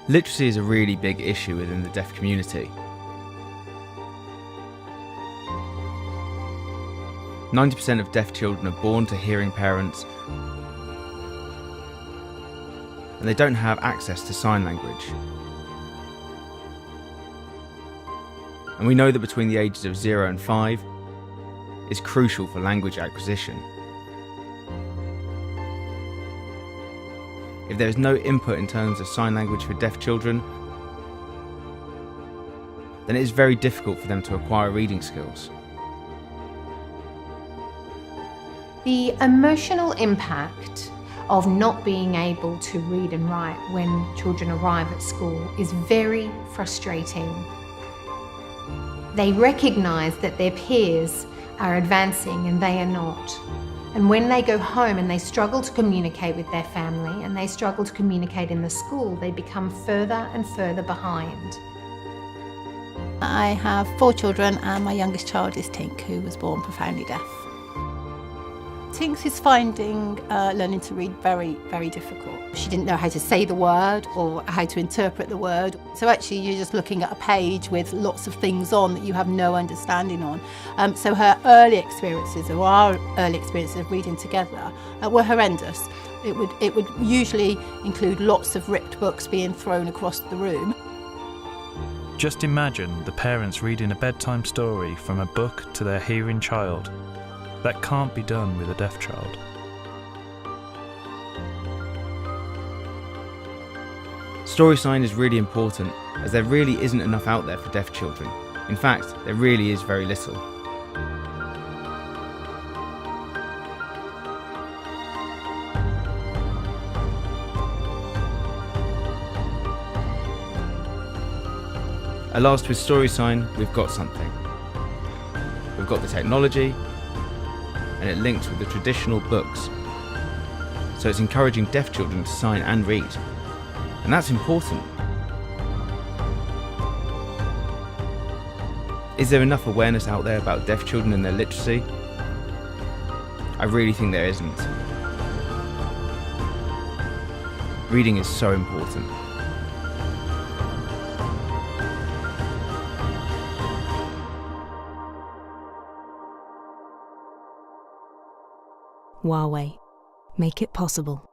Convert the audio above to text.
Literacy is a really big issue within the deaf community. 90% of deaf children are born to hearing parents, and they don't have access to sign language. And we know that between the ages of 0 and 5 is crucial for language acquisition. If there is no input in terms of sign language for deaf children, then it is very difficult for them to acquire reading skills. The emotional impact of not being able to read and write when children arrive at school is very frustrating. They recognise that their peers are advancing and they are not. And when they go home and they struggle to communicate with their family and they struggle to communicate in the school, they become further and further behind. I have 4 children and my youngest child is Tink, who was born profoundly deaf. Tink is finding learning to read very, very difficult. She didn't know how to say the word or how to interpret the word. So actually you're just looking at a page with lots of things on that you have no understanding on. So her early experiences, or our early experiences of reading together, were horrendous. It would usually include lots of ripped books being thrown across the room. Just imagine the parents reading a bedtime story from a book to their hearing child. That can't be done with a deaf child. Story sign is really important, as there really isn't enough out there for deaf children. In fact, there really is very little. At last, with Story Sign, we've got something. We've got the technology, and it links with the traditional books. So it's encouraging deaf children to sign and read. And that's important. Is there enough awareness out there about deaf children and their literacy? I really think there isn't. Reading is so important. Woway. Make it possible.